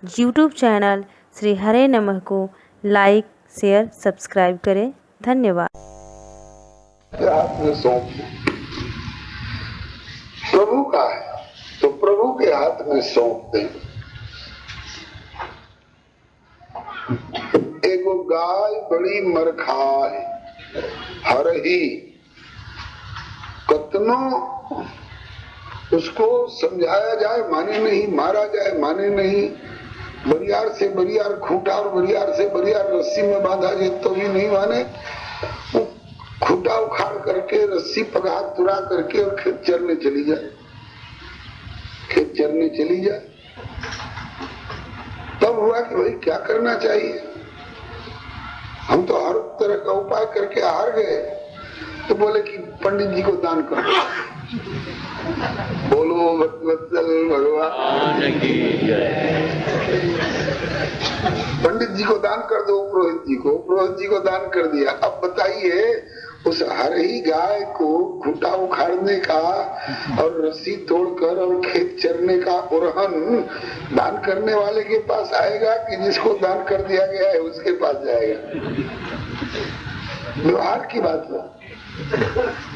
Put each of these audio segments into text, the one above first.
YouTube channel Shri हरे नमः को like, share, subscribe करें। धन्यवाद। हाथ में सौंप प्रभु का है तो प्रभु के हाथ में सौंप दें। एगो गाय बड़ी मरखाए हर ही कतनो उसको समझाया जाए माने नहीं, मारा जाए माने नहीं, बरियार से बरियार खूंटा और बरियार से बरियार रस्सी में बांधा जाए तो भी नहीं माने। खूंटा उखाड़ करके रस्सी पगा तुरा करके और खेत चरने चली जाए, खेत चरने चली जाए। तब हुआ कि भाई क्या करना चाहिए, हम तो हर तरह का उपाय करके हार गए। तो बोले कि पंडित जी को दान कर दो। बोलो भक्तवत्सल भगवान की जय। पंडित जी को दान कर दो, पुरोहित जी को, पुरोहित जी को दान कर दिया। अब बताइए उस हर ही गाय को खूंटा उखाड़ने का और रस्सी तोड़कर और खेत चरने का उरहन दान करने वाले के पास आएगा कि जिसको दान कर दिया गया है उसके पास जाएगा? व्यवहार की बात है,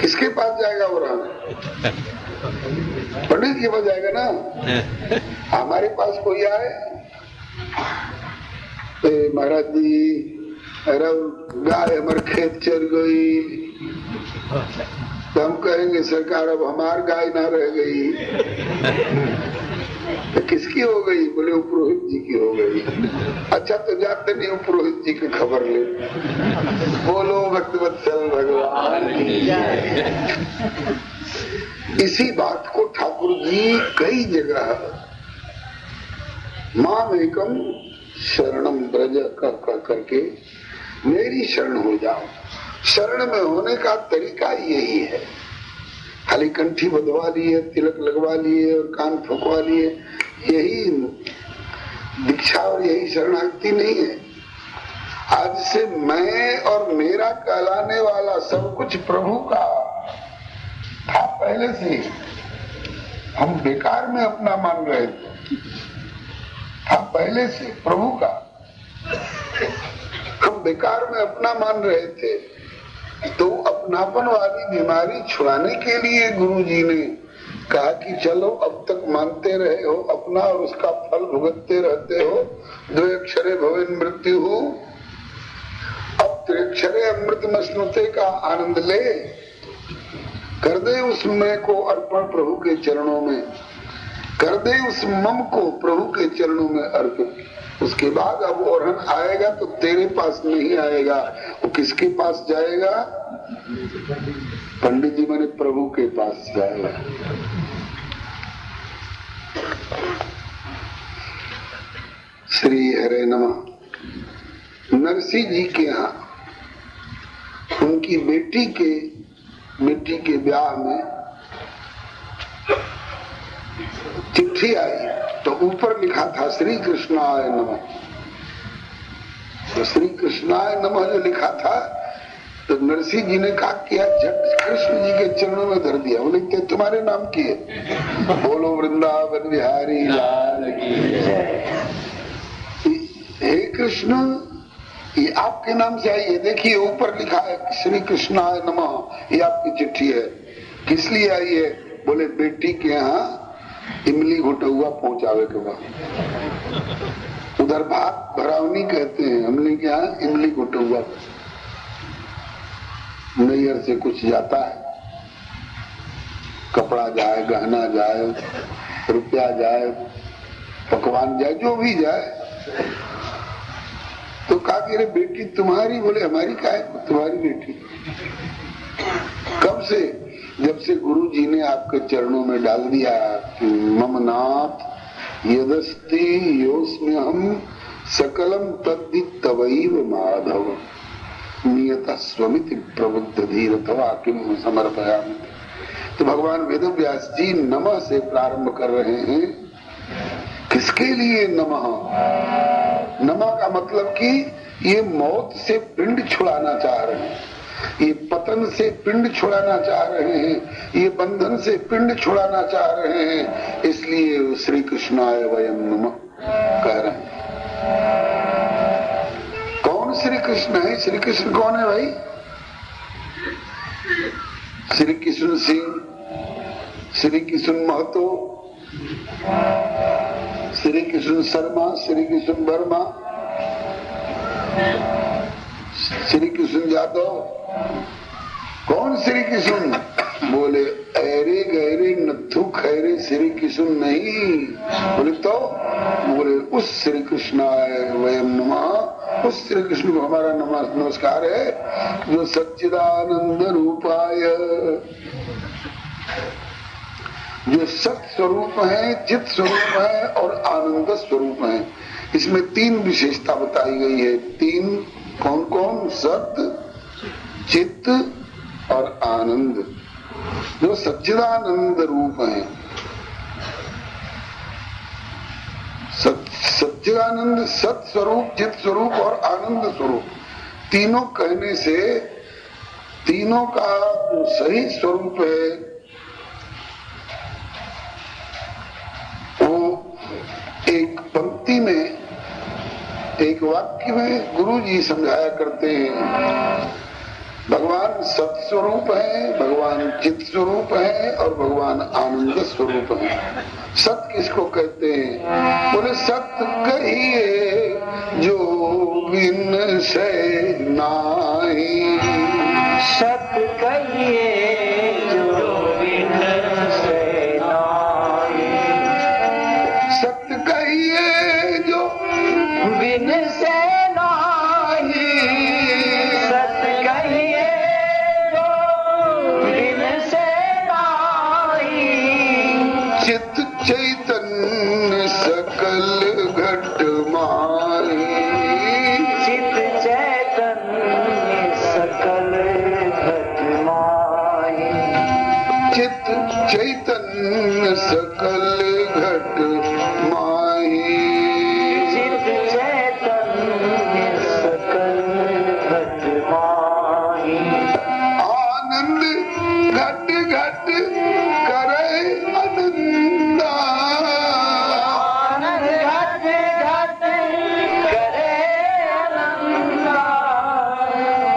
किसके पास जाएगा उरहन? पंडित के पास जाएगा ना। हमारे पास कोई आए, महाराज जी गाय हमारे खेत चर गई, तो हम कहेंगे सरकार अब हमार गाय ना रह गई। तो किसकी हो गई? बोले पुरोहित जी की हो गई। अच्छा तो जाते नहीं पुरोहित जी की खबर ले। बोलो भक्तवत्सल भगवान की जय। इसी बात को ठाकुर जी कई जगह माम एकम शरणम ब्रज करके मेरी शरण हो जाओ। शरण में होने का तरीका यही है। खाली कंठी बंधवा लिए, तिलक लगवा लिए और कान फुकवा लिए, यही दीक्षा और यही शरणागति नहीं है। आज से मैं और मेरा कहलाने वाला सब कुछ प्रभु का था पहले से। हम बेकार में अपना मान रहे थे, था पहले से प्रभु का। हम बेकार में अपना मान रहे थे। तो अपनापन वाली बीमारी छुड़ाने के लिए गुरु जी ने कहा कि चलो अब तक मानते रहे हो अपना और उसका फल भुगतते रहते हो। द्वयक्षरे भवेन मृत्यु हो, अब त्रिक्षरे अमृत मसनुते का आनंद ले। कर दे उस मैं को अर्पण प्रभु के चरणों में, कर दे उस मम को प्रभु के चरणों में अर्पित। उसके बाद अब ओरहन आएगा तो तेरे पास नहीं आएगा, वो किसके पास जाएगा? पंडित जी माने प्रभु के पास जाएगा। श्री हरे नमः। नरसिंह जी के यहाँ उनकी बेटी के ब्याह में चिट्ठी आई तो ऊपर लिखा था श्री कृष्णाय नमः। तो श्री कृष्णाय नमः जो लिखा था तो नरसिंह जी ने कहा किया झट कृष्ण जी के चरणों में धर दिया। बोले क्या तुम्हारे नाम की है? बोलो वृंदावन बिहारी लाल की जय। हे कृष्ण, ये आपके नाम से आई है, देखिए ऊपर लिखा है श्री कृष्णाय नमः, ये आपकी चिट्ठी है। किस लिए आई है? बोले बेटी के यहाँ इमली घुटा हुआ पहुंचावे के बाद। उधर भात भरावनी कहते हैं, हमने क्या इमली घुटा हुआ। नैयर से कुछ जाता है, कपड़ा जाए, गहना जाए, रुपया जाए, पकवान जाए, जो भी जाए। तो कहा कि रे बेटी तुम्हारी? बोले हमारी क्या है, तुम्हारी बेटी। कब से? जब से गुरु जी ने आपके चरणों में डाल दिया मम नाथ यदस्ति योस्म्यहम् सकलम तद्धि तवैव माधव नियतः स्वमिति प्रबुद्ध धीर तवा किम समर्पयामि। तो भगवान वेदव्यास जी नमः से प्रारंभ कर रहे हैं। किसके लिए नमः? नमः का मतलब कि ये मौत से पिंड छुड़ाना चाह रहे हैं, ये पतन से पिंड छुड़ाना चाह रहे हैं, ये बंधन से पिंड छुड़ाना चाह रहे हैं। इसलिए श्री कृष्णाय वयम नमः कह रहे हैं। श्री कृष्ण कौन है भाई? श्री कृष्ण सिंह, श्री कृष्ण महतो, श्री कृष्ण शर्मा, श्री कृष्ण वर्मा, श्री कृष्ण यादव, कौन श्री कृष्ण? बोले अरे गहरे नथु खैरे श्री कृष्ण नहीं। बोले तो? बोले उस श्री कृष्णाय वयम नमः, उस श्री कृष्ण को हमारा नमस्कार है जो सच्चिदानंद रूपाय, जो सत स्वरूप है, चित स्वरूप है और आनंद स्वरूप है। इसमें तीन विशेषता बताई गई है। तीन कौन कौन? सत, चित्त और आनंद, जो सच्चिदानंद रूप है। सच्चिदानंद सत स्वरूप, चित स्वरूप और आनंद स्वरूप, तीनों कहने से तीनों का जो सही स्वरूप है वो एक पंक्ति में, एक वाक्य में गुरु जी समझाया करते हैं। भगवान सत स्वरूप है, भगवान चित स्वरूप है और भगवान आनंद स्वरूप है। सत किसको कहते हैं? बोले सत कहिए जो बिन से नाही, सत कहिए जो बिन से नाही, सत कहिए जो बिन से नाही, सत कहिए जो बिन से नाही, चित चैतन्य सकल घट माही, चित चैतन्य सकल घट माही, चित चैतन्य सकल घट माही, चित चैतन्य सकल घट माही, आनंद घट घट करे आनंदा, आनंद घट घट करे आनंदा,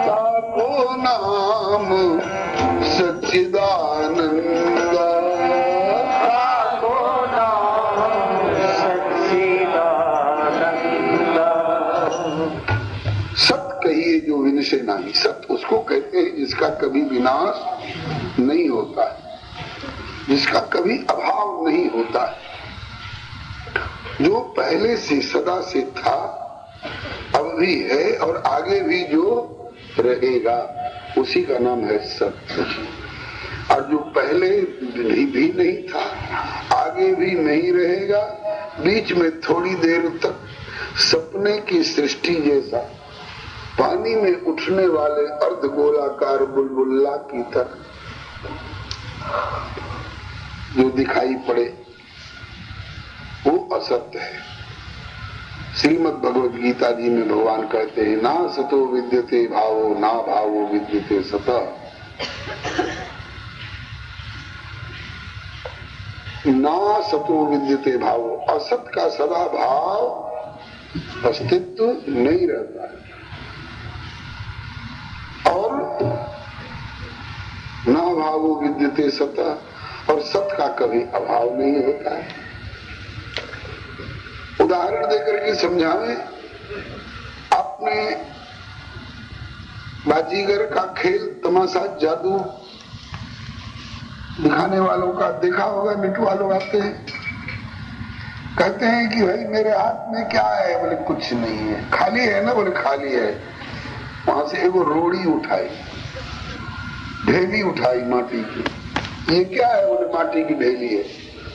ताको नाम सच्चिदानंदा, ताको नाम सच्चिदानंदा। सत कहिए जो विनशे नाही। सत उसको कहते हैं जिसका कभी विनाश नहीं होता है, जिसका कभी अभाव नहीं होता है, जो पहले से सदा से था, अब भी है और आगे भी जो रहेगा, उसी का नाम है सत्य। और जो पहले भी नहीं था, आगे भी नहीं रहेगा, बीच में थोड़ी देर तक सपने की सृष्टि जैसा पानी में उठने वाले अर्धगोलाकार बुलबुल्ला की तरह जो दिखाई पड़े, वो असत्य है। श्रीमद् भगवद गीता जी में भगवान कहते हैं ना सतो विद्यते भावो ना भावो विद्यते सतः, ना सतो विद्यते भावो, असत का सदा भाव अस्तित्व नहीं रहता है और ना भावो विद्यते सतः, और सत का कभी अभाव नहीं होता है। उदाहरण देकर के समझावे, आपने बाजीगर का खेल, तमाशा, जादू दिखाने वालों का देखा होगा। मिट्टू वालों आते हैं, कहते हैं कि भाई मेरे हाथ में क्या है? बोले कुछ नहीं है। खाली है ना? बोले खाली है। वहां से एगो रोड़ी उठाई, ढेली उठाई माटी की। ये क्या है? बोले माटी की ढेली है।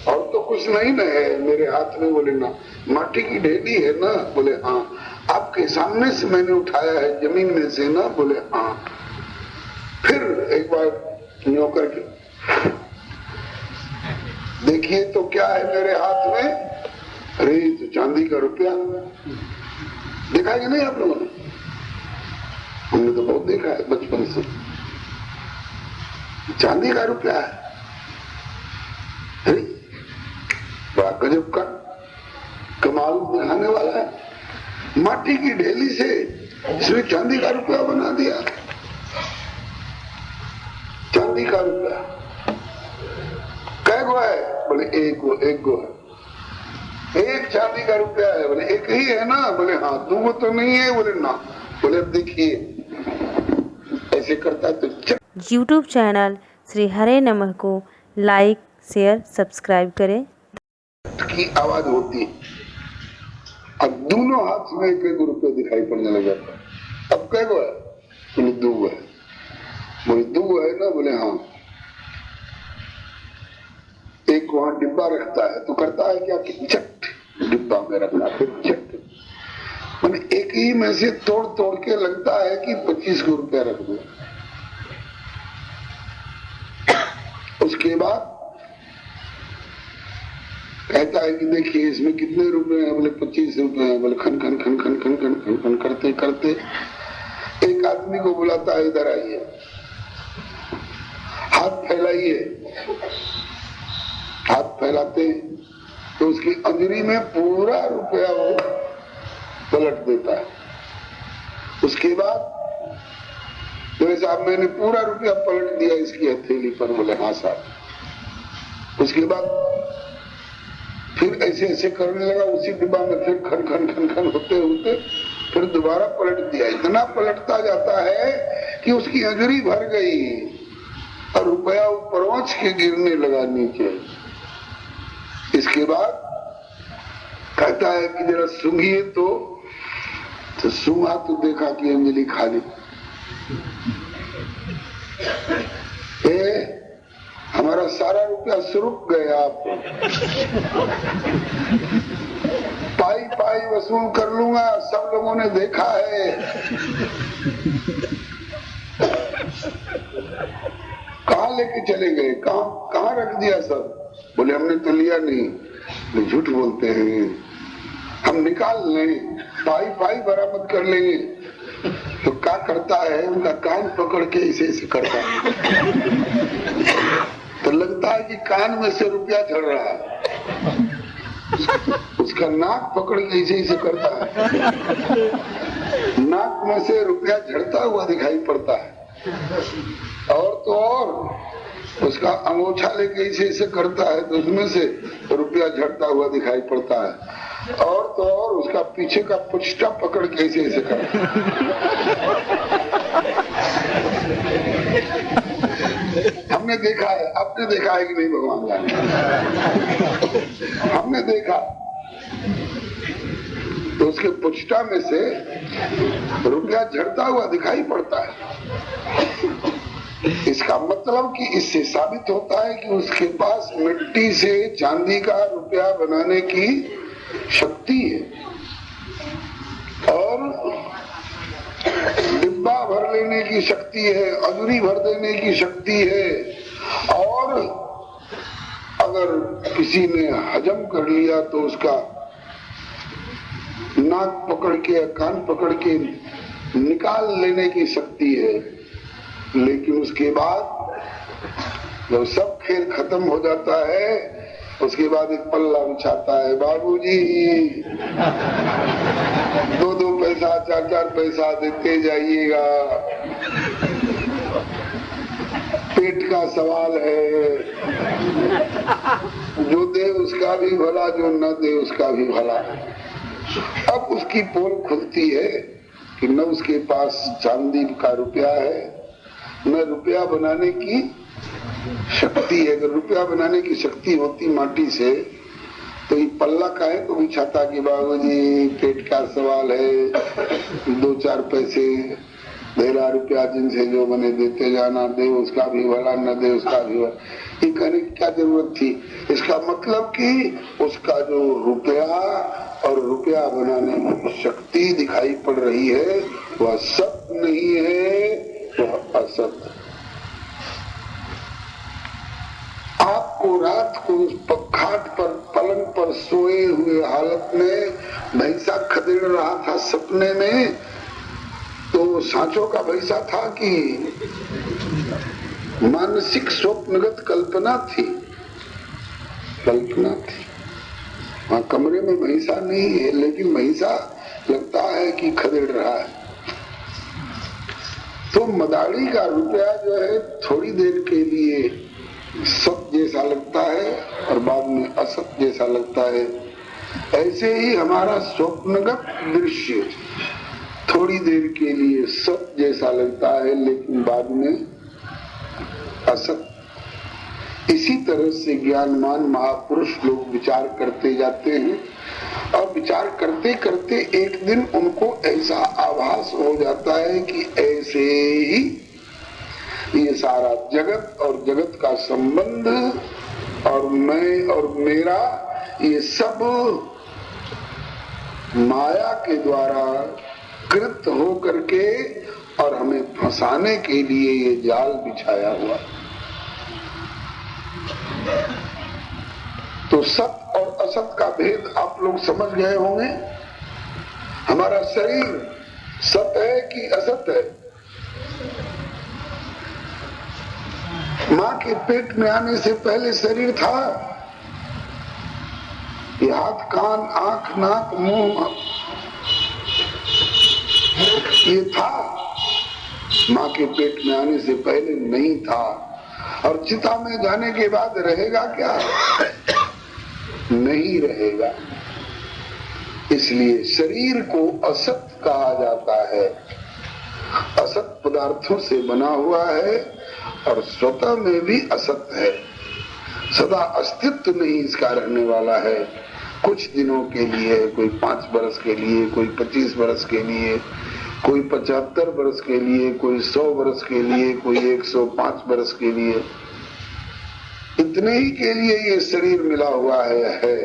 और तो कुछ नहीं ना है मेरे हाथ में? बोले ना। माटी की ढेली है ना? बोले हाँ। आपके सामने से मैंने उठाया है, जमीन में से ना? बोले हाँ। फिर एक बार न्यों करके देखिए तो क्या है मेरे हाथ में? अरे तो चांदी का रुपया। देखा कि नहीं आप लोगों ने? हमने तो बहुत देखा है बचपन से। चांदी का रुपया है। अरे बड़ा गजब का कमाल दिखाने वाला है। माटी की ढेली से इसमें चांदी का रुपया बना दिया, चांदी का रुपया। कै गो है? बोले एक गो है। एक चांदी का रुपया है? बोले एक ही है ना? बोले हाँ। दो गो तो नहीं है? बोले ना। बोले अब देखिए ऐसे करता तो यूट्यूब चैनल श्री हरे नमः को लाइक शेयर सब्सक्राइब करें। की आवाज होती है। अब दोनों हाथ में एक एक रुपया दिखाई पड़ने लगा। अब कै गो है? बोले दो गो है। बोले दो गो है ना? बोले हाँ। एक वहां डिब्बा रखता है तो करता है क्या कि चट डिब्बा में रखना, फिर चट, मैंने एक ही में से तोड़ तोड़ के लगता है कि 25 को रुपया रख दो। उसके बाद कहता है कि देखिए इसमें कितने रुपए हैं? बोले 25 रुपए हैं। बोले खन खन खन खन खन खन खन खन करते करते एक आदमी को बुलाता है, इधर आइए, हाथ फैलाइए। हाथ फैलाते तो उसकी अंजरी में पूरा रुपया वो पलट देता है। उसके बाद तो साहब मैंने पूरा रुपया पलट दिया इसकी हथेली पर। बोले हाँ साहब। उसके बाद फिर ऐसे ऐसे करने लगा उसी डिब्बा में, फिर खन खन खन खन होते होते फिर दोबारा पलट दिया। इतना पलटता जाता है कि उसकी अंजरी भर गई और रुपया ऊपर के गिरने लगा नीचे। इसके बाद कहता है कि जरा सूंघिए तो सूंघा तो देखा कि अंजलि खाली। हमारा सारा रुपया सुरुक गया। आप पाई पाई वसूल कर लूंगा, सब लोगों ने देखा है। कहाँ लेके चले गए? कहाँ रख दिया सब? बोले हमने तो लिया नहीं। झूठ बोलते हैं, हम निकाल लें, पाई पाई बरामद कर लेंगे। तो क्या करता है? उनका कान पकड़ के ऐसे करता है तो लगता है कि कान में से रुपया झड़ रहा है। उसका नाक पकड़ के ऐसे करता है, नाक में से रुपया झड़ता हुआ दिखाई पड़ता है। और तो और उसका अंगूठा लेके ऐसे करता है तो उसमें से रुपया झड़ता हुआ दिखाई पड़ता है। और तो और उसका पीछे का पुछटा पकड़ के ऐसे करता है। हमने देखा है, आपने देखा है कि नहीं भगवान जाने? हमने देखा। तो उसके पुछटा में से रुपया झड़ता हुआ दिखाई पड़ता है। इसका मतलब कि इससे साबित होता है कि उसके पास मिट्टी से चांदी का रुपया बनाने की शक्ति है और डिब्बा भर लेने की शक्ति है, अंजूरी भर देने की शक्ति है। और अगर किसी ने हजम कर लिया तो उसका नाक पकड़ के कान पकड़ के निकाल लेने की शक्ति है। लेकिन उसके बाद जब सब खेल खत्म हो जाता है उसके बाद एक पल्ला बिछाता है, बाबूजी 2-2 पैसा 4-4 पैसा देते जाइएगा, पेट का सवाल है, जो दे उसका भी भला, जो न दे उसका भी भला। अब उसकी पोल खुलती है कि न उसके पास चांदी का रुपया है न रुपया बनाने की शक्ति है। अगर रुपया बनाने की शक्ति होती माटी से तो ये पल्ला काहे को बिछाता कि बाबूजी पेट का सवाल है, 2-4 पैसे मेरा रुपया जिनसे जो बने देते जाना, दे उसका भी भला न दे उसका भी भला। ये कहने की क्या जरूरत थी? इसका मतलब कि उसका जो रुपया और रुपया बनाने की शक्ति दिखाई पड़ रही है वह सत्य नहीं है, वह असत्य। आपको रात को खाट पर पलंग पर सोए हुए हालत में भैंसा खदेड़ रहा था सपने में, तो सांचों का भैंसा था कि मानसिक स्वप्नगत कल्पना थी? कल्पना थी। वहां कमरे में भैंसा नहीं है लेकिन भैंसा लगता है कि खदेड़ रहा है। तो मदारी का रुपया जो है थोड़ी देर के लिए सत जैसा लगता है और बाद में असत जैसा लगता है। ऐसे ही हमारा स्वप्नगत दृश्य थोड़ी देर के लिए सत जैसा लगता है लेकिन बाद में असत। इसी तरह से ज्ञानमान महापुरुष लोग विचार करते जाते हैं और विचार करते करते एक दिन उनको ऐसा आभास हो जाता है कि ऐसे ही ये सारा जगत और जगत का संबंध और मैं और मेरा ये सब माया के द्वारा कृत हो करके और हमें फंसाने के लिए ये जाल बिछाया हुआ। तो सत और असत का भेद आप लोग समझ गए होंगे। हमारा शरीर सत है कि असत है? माँ के पेट में आने से पहले शरीर था। ये हाथ कान आंख नाक मुंह ये था, माँ के पेट में आने से पहले नहीं था। और चिता में जाने के बाद रहेगा क्या? नहीं रहेगा। इसलिए शरीर को असत कहा जाता है। असत पदार्थों से बना हुआ है और स्वतः में भी असत है। सदा अस्तित्व नहीं इसका रहने वाला है। कुछ दिनों के लिए, कोई 5 वर्ष के लिए, कोई 25 वर्ष के लिए, कोई 75 वर्ष के लिए, कोई 100 वर्ष के लिए, कोई 105 वर्ष के लिए, इतने ही के लिए ये शरीर मिला हुआ है।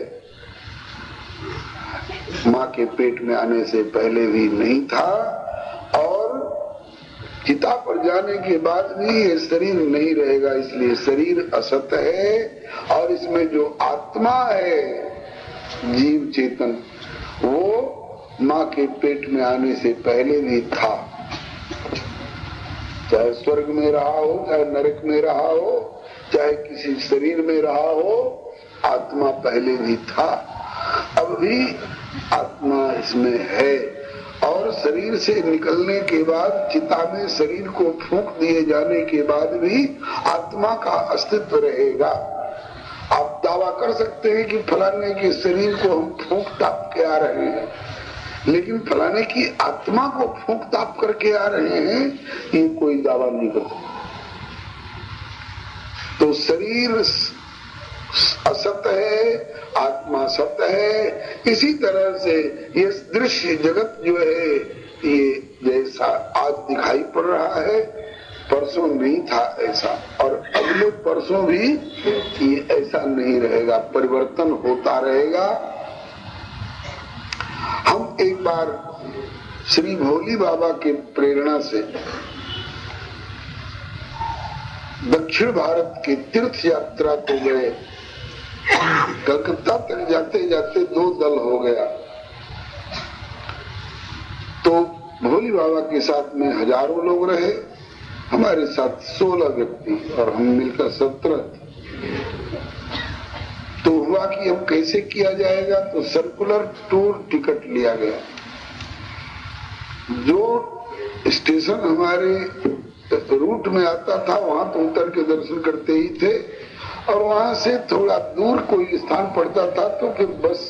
माँ के पेट में आने से पहले भी नहीं था और चिता पर जाने के बाद भी ये शरीर नहीं रहेगा। इसलिए शरीर असत है और इसमें जो आत्मा है, जीव चेतन, वो माँ के पेट में आने से पहले भी था। चाहे स्वर्ग में रहा हो, चाहे नरक में रहा हो, चाहे किसी शरीर में रहा हो, आत्मा पहले भी था। अब भी आत्मा इसमें है और शरीर से निकलने के बाद, चिता में शरीर को फूंक दिए जाने के बाद भी आत्मा का अस्तित्व रहेगा। आप दावा कर सकते हैं कि फलाने के शरीर को हम फूंक ताप के आ रहे हैं, लेकिन फलाने की आत्मा को फूंक ताप करके आ रहे हैं, ये कोई दावा नहीं कर सकता। तो शरीर असत है, आत्मा सत्य है। इसी तरह से ये दृश्य जगत जो है, ये जैसा आज दिखाई पड़ रहा है, परसों नहीं था ऐसा और अगले परसों भी ये ऐसा नहीं रहेगा, परिवर्तन होता रहेगा। हम एक बार श्री भोली बाबा के प्रेरणा से दक्षिण भारत की तीर्थ यात्रा को गए। कलकत्ता तक जाते जाते 2 दल हो गया। तो भोली बाबा के साथ में हजारों लोग रहे, हमारे साथ 16 व्यक्ति और हम मिलकर 17। तो हुआ कि अब कैसे किया जाएगा, तो सर्कुलर टूर टिकट लिया गया। जो स्टेशन हमारे रूट में आता था वहां तो उतर के दर्शन करते ही थे और वहां से थोड़ा दूर कोई स्थान पड़ता था तो फिर बस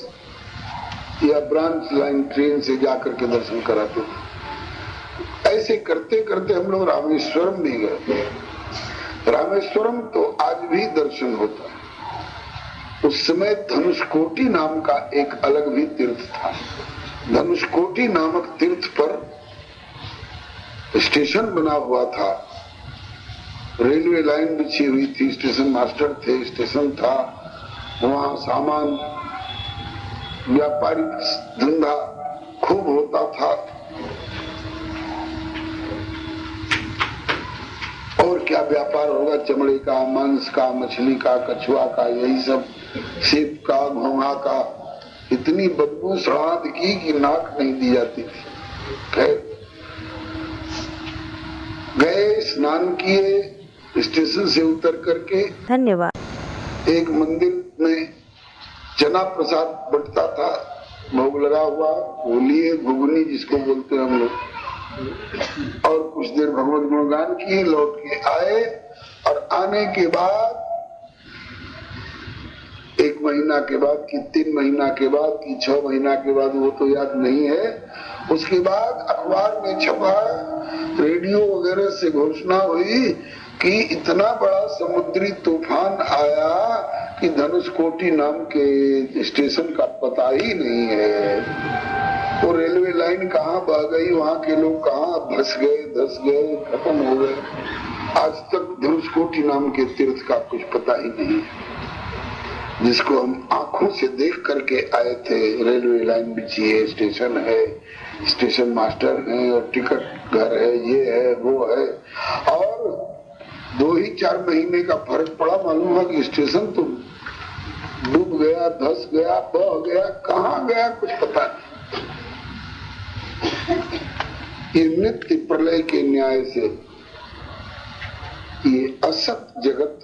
या ब्रांच लाइन ट्रेन से जाकर के दर्शन कराते थे। ऐसे करते करते हम लोग रामेश्वरम भी गए। रामेश्वरम तो आज भी दर्शन होता है। उस समय धनुषकोटि नाम का एक अलग भी तीर्थ था। धनुषकोटि नामक तीर्थ पर स्टेशन बना हुआ था, रेलवे लाइन बिछी हुई थी, स्टेशन मास्टर थे, स्टेशन था, वहां सामान व्यापारिक धंधा खूब होता था। और क्या व्यापार होगा, चमड़े का, मांस का, मछली का, कछुआ का, यही सब, सेब का, घोंघा का। इतनी बदबू सड़ाद की कि नाक नहीं दी जाती थी। खैर गए, स्नान किए, स्टेशन से उतर करके धन्यवाद। एक मंदिर में चना प्रसाद बंटता था, भोग लगा हुआ, वो लिए, घुगनी जिसको बोलते हैं हम लोग, और कुछ देर भगवत गुणगान किए, लौट के आए और आने के बाद 1 महीना के बाद कि 3 महीना के बाद कि 6 महीना के बाद, वो तो याद नहीं है। उसके बाद अखबार में छपा, रेडियो वगैरह से घोषणा हुई कि इतना बड़ा समुद्री तूफान आया कि धनुषकोटी नाम के स्टेशन का पता ही नहीं है। वो रेलवे लाइन कहाँ बह गई, वहाँ के लोग कहाँ धस गए, खत्म हो गए। आज तक धनुषकोटी नाम के तीर्थ का कुछ पता ही नहीं है, जिसको हम आंखों से देख करके आए थे। रेलवे लाइन बिछी है, स्टेशन है, स्टेशन मास्टर है और टिकट घर है, ये है वो है, और 2 ही 4 महीने का फर्क पड़ा। मालूम हुआ कि स्टेशन तो डूब गया, धस गया, बह गया, कहाँ गया कुछ पता नहीं। ये नित्य प्रलय के न्याय से ये असत जगत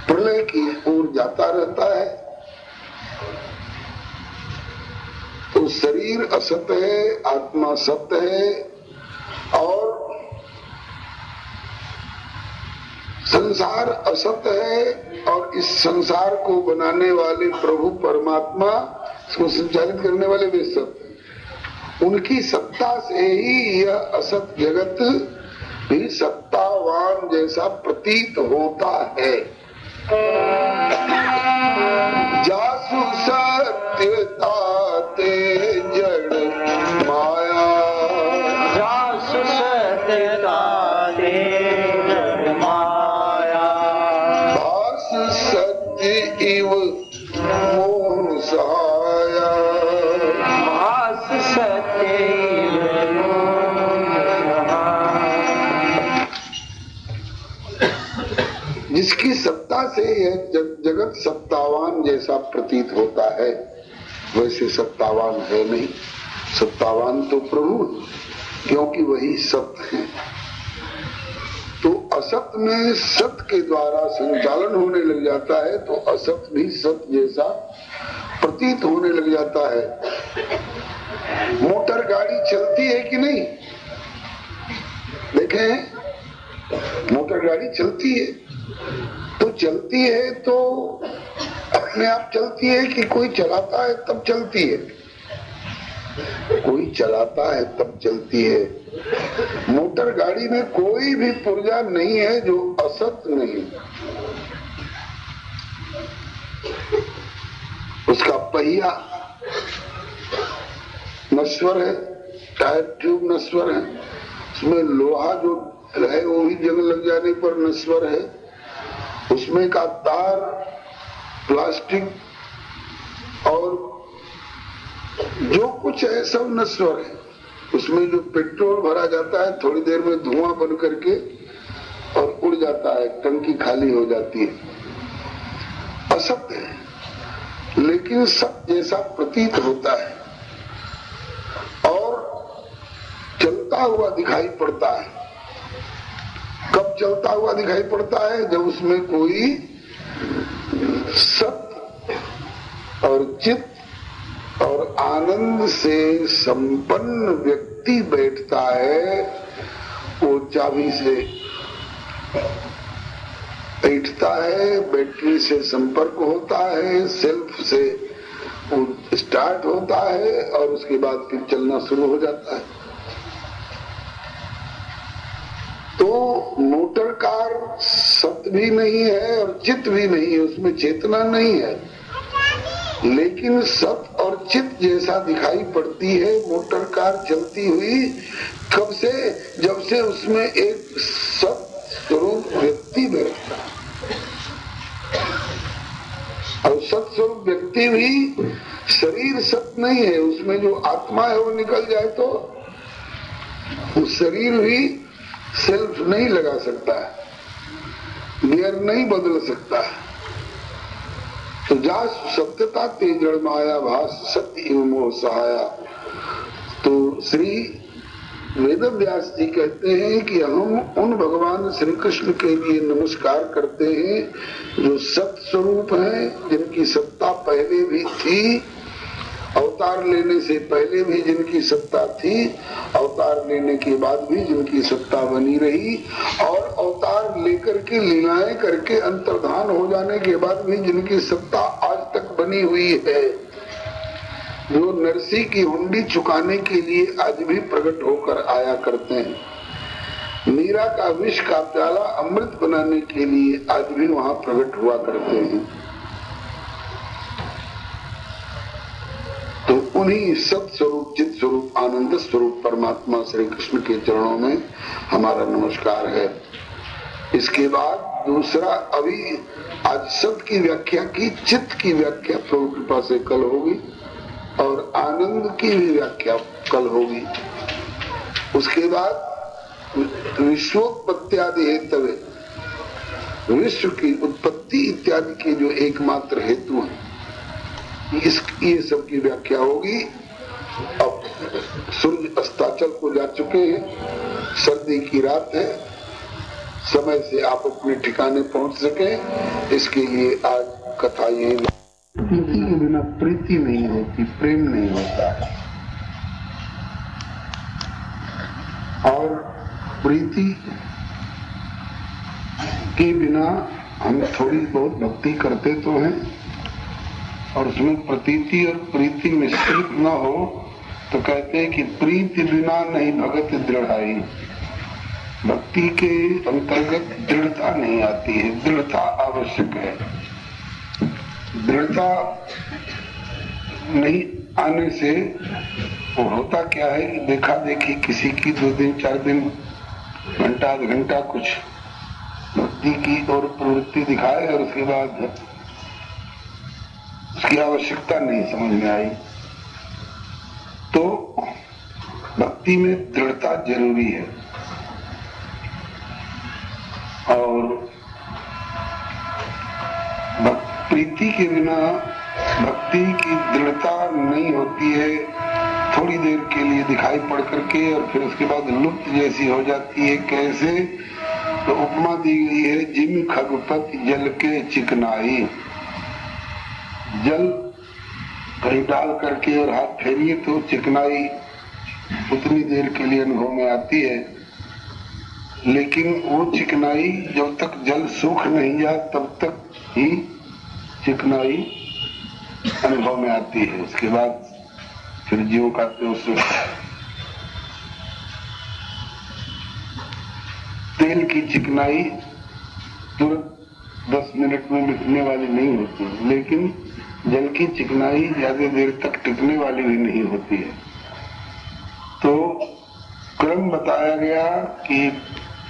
प्रलय की ओर जाता रहता है। तो शरीर असत है, आत्मा सत्य है, और संसार असत है, और इस संसार को बनाने वाले प्रभु परमात्मा, इसको संचालित करने वाले वे सत्य, उनकी सत्ता से ही यह असत जगत भी सत्तावान जैसा प्रतीत होता है। जासु सत्यता ते जड़ माया, जासु सत्यता ते जड़ माया, भास सत्य इव मोह सहाया, भास सत्य इव मोह सहाया। जिसकी सत्ता से यह जगत सत्तावान जैसा प्रतीत होता है, वैसे सत्तावान है नहीं। सत्तावान तो प्रभु, क्योंकि वही सत्य है। तो असत में सत्य के द्वारा संचालन होने लग जाता है, तो असत भी सत्य जैसा प्रतीत होने लग जाता है। मोटर गाड़ी चलती है कि नहीं? देखें, मोटर गाड़ी चलती है, तो चलती है तो अपने आप चलती है कि कोई चलाता है तब चलती है? कोई चलाता है तब चलती है। मोटर गाड़ी में कोई भी पुर्जा नहीं है जो असत नहीं। उसका पहिया नश्वर है, टायर ट्यूब नश्वर है, उसमें लोहा जो है वो भी जंग लग जाने पर नश्वर है, उसमें का तार प्लास्टिक और जो कुछ है सब नश्वर है। उसमें जो पेट्रोल भरा जाता है थोड़ी देर में धुआं बन करके और उड़ जाता है, टंकी खाली हो जाती है। असत्य है, लेकिन सत्य जैसा प्रतीत होता है और चलता हुआ दिखाई पड़ता है। कब चलता हुआ दिखाई पड़ता है? जब उसमें कोई सत्य और चित्त और आनंद से संपन्न व्यक्ति बैठता है। वो चाबी से बैठता है, बैटरी से संपर्क होता है, सेल्फ से वो स्टार्ट होता है और उसके बाद फिर चलना शुरू हो जाता है। तो मोटर कार सत्य भी नहीं है और चित्त भी नहीं है, उसमें चेतना नहीं है, लेकिन सत्य और चित्त जैसा दिखाई पड़ती है मोटर कार चलती हुई। कब से? जब से उसमें एक सत्य स्वरूप व्यक्ति बैठता है। और सत्य स्वरूप व्यक्ति भी शरीर सत्य नहीं है, उसमें जो आत्मा है वो निकल जाए तो उस शरीर भी सेल्फ नहीं लगा सकता है, गियर नहीं बदल सकता है। तो जास सत्यता ते जड़ माया, भास सत्य एवं मोह सहाया। तो श्री वेद व्यास जी कहते हैं कि हम उन भगवान श्री कृष्ण के लिए नमस्कार करते हैं जो सत्य स्वरूप हैं, जिनकी सत्ता पहले भी थी अवतार लेने से पहले भी जिनकी सत्ता थी, अवतार लेने के बाद भी जिनकी सत्ता बनी रही, और अवतार लेकर के लीलाएं करके अंतर्धान हो जाने के बाद भी जिनकी सत्ता आज तक बनी हुई है, जो नरसी की हुंडी चुकाने के लिए आज भी प्रकट होकर आया करते हैं, मीरा का विष का प्याला अमृत बनाने के लिए आज भी वहां प्रकट हुआ करते हैं। तो उन्हीं सत स्वरूप, चित स्वरूप, आनंद स्वरूप परमात्मा श्री कृष्ण के चरणों में हमारा नमस्कार है। इसके बाद दूसरा, अभी आज सत की व्याख्या की, चित्त की व्याख्या प्रभु कृपा से कल होगी, और आनंद की भी व्याख्या कल होगी। उसके बाद विश्वोत्पत्त्यादि हेतवे, विश्व की उत्पत्ति इत्यादि के जो एकमात्र हेतु हैं, ये सब की व्याख्या होगी। अब सूर्य अस्ताचल को जा चुके हैं, सर्दी की रात है, समय से आप अपने ठिकाने पहुंच सके, इसके लिए आज कथा यही। प्रीति के बिना प्रीति नहीं होती, प्रेम नहीं होता है, और प्रीति के बिना हम थोड़ी बहुत भक्ति करते तो हैं, और उसमें प्रतीति और प्रीति मिश्रित न हो तो कहते हैं कि प्रीति बिना नहीं भगत दृढ़ाई। भक्ति के अंतर्गत दृढ़ता नहीं आती है, दृढ़ता आवश्यक है। दृढ़ता नहीं आने से वो होता क्या है कि देखा देखी किसी की 2 दिन 4 दिन, घंटा आध घंटा कुछ भक्ति की और प्रवृत्ति दिखाए, और उसके बाद उसकी आवश्यकता नहीं समझ में आई। तो भक्ति में दृढ़ता जरूरी है, और प्रीति के बिना भक्ति की दृढ़ता नहीं होती है। थोड़ी देर के लिए दिखाई पड़ करके और फिर उसके बाद लुप्त जैसी हो जाती है। कैसे? तो उपमा दी गई है, जिम खगपत जल के चिकनाई। जल कहीं डाल करके और हाथ फेरिए तो चिकनाई उतनी देर के लिए अनुभव में आती है, लेकिन वो चिकनाई जब तक जल सूख नहीं जाए तब तक ही चिकनाई अनुभव में आती है। उसके बाद फिर जीव का तेल की चिकनाई तुरंत 10 मिनट में मिटने वाली नहीं होती, लेकिन जल की चिकनाई ज्यादा देर तक टिकने वाली भी नहीं होती है। तो क्रम बताया गया कि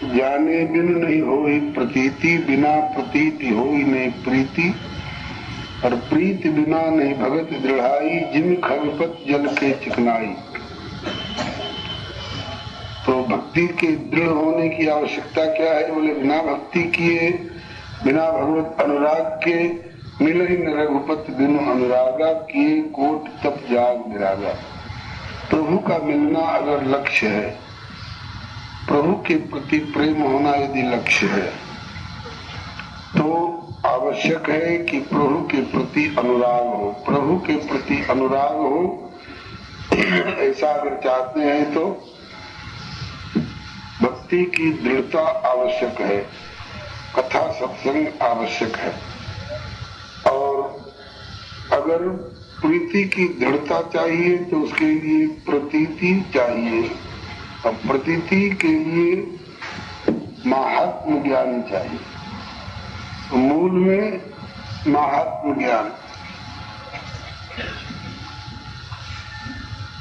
जाने बिन नहीं होई प्रतीति, बिना प्रतीति होई नहीं प्रीति, और प्रीति बिना नहीं भगत दृढ़ाई, जिम खगपत जल के चिकनाई। तो भक्ति के दृढ़ होने की आवश्यकता क्या है? बोले बिना भक्ति किए, बिना भगवत अनुराग के मिलहि न रघुपत बिनु अनुरागा, किए कोट तप जाग निरागा। प्रभु का मिलना अगर लक्ष्य है, प्रभु के प्रति प्रेम होना यदि लक्ष्य है, तो आवश्यक है कि प्रभु के प्रति अनुराग हो। प्रभु के प्रति अनुराग हो, ऐसा अगर चाहते हैं तो भक्ति की दृढ़ता आवश्यक है, कथा सत्संग आवश्यक है। और अगर प्रीति की दृढ़ता चाहिए तो उसके लिए प्रतीति चाहिए, और प्रतीति के लिए महात्म ज्ञान चाहिए। तो मूल में महात्म ज्ञान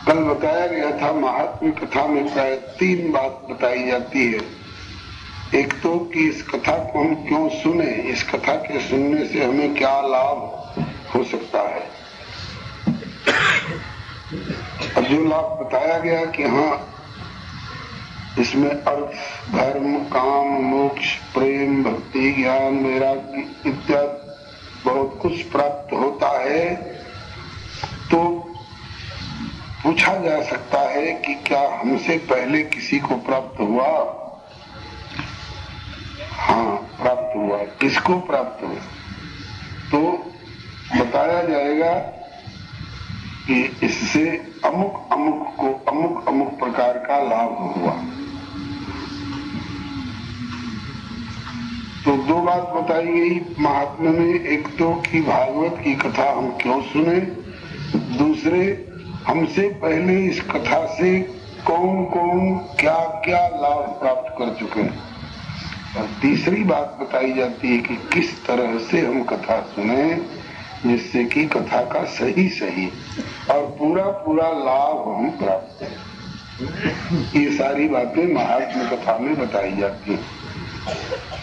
कल बताया गया था। महात्म कथा में प्राय 3 बात बताई जाती है। एक तो कि इस कथा को हम क्यों सुने, इस कथा के सुनने से हमें क्या लाभ हो सकता है। और जो लाभ बताया गया कि हाँ, इसमें अर्थ, धर्म, काम, मोक्ष, प्रेम, भक्ति, ज्ञान, वैराग्य इत्यादि बहुत कुछ प्राप्त होता है, तो पूछा जा सकता है कि क्या हमसे पहले किसी को प्राप्त हुआ? हाँ, प्राप्त हुआ। किसको प्राप्त हुआ? तो बताया जाएगा कि इससे अमुक अमुक को अमुक अमुक प्रकार का लाभ हुआ। तो दो बात बताई गई महात्मा में, एक तो कि भागवत की कथा हम क्यों सुने, दूसरे हमसे पहले इस कथा से कौन कौन क्या क्या लाभ प्राप्त कर चुके हैं, और तीसरी बात बताई जाती है कि किस तरह से हम कथा सुने जिससे कि कथा का सही सही और पूरा पूरा लाभ हम प्राप्त करें। ये सारी बातें महात्मा कथा में बताई जाती हैं।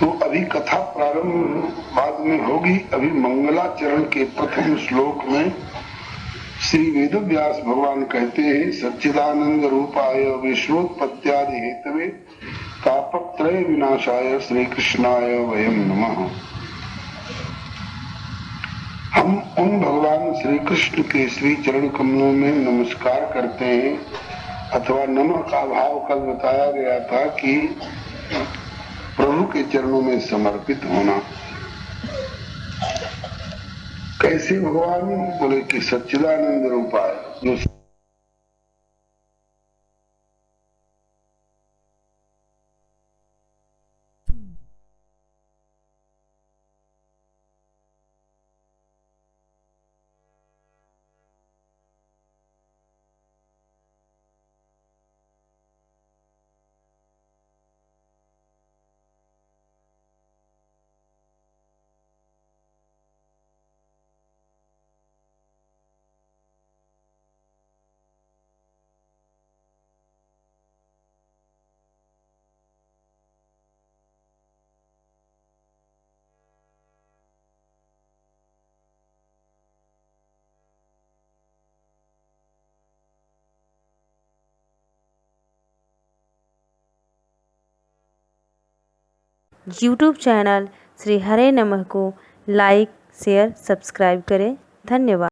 तो अभी कथा प्रारंभ बाद में होगी। अभी मंगलाचरण के प्रथम श्लोक में श्री वेदव्यास भगवान कहते हैं, सच्चिदानंद रूपाय विश्वोत्पत्त्यादि हेतवे तापत्रय विनाशाय श्री कृष्णाय वयम नमः। हम उन भगवान श्री कृष्ण के श्री चरण कमलों में नमस्कार करते हैं, अथवा नमः का भाव कल बताया गया था कि प्रभु के चरणों में समर्पित होना। कैसे भगवान? बोले कि सच्चिदानंद रूपाय, जो यूट्यूब चैनल श्री हरे नमः को लाइक शेयर सब्सक्राइब करें। धन्यवाद।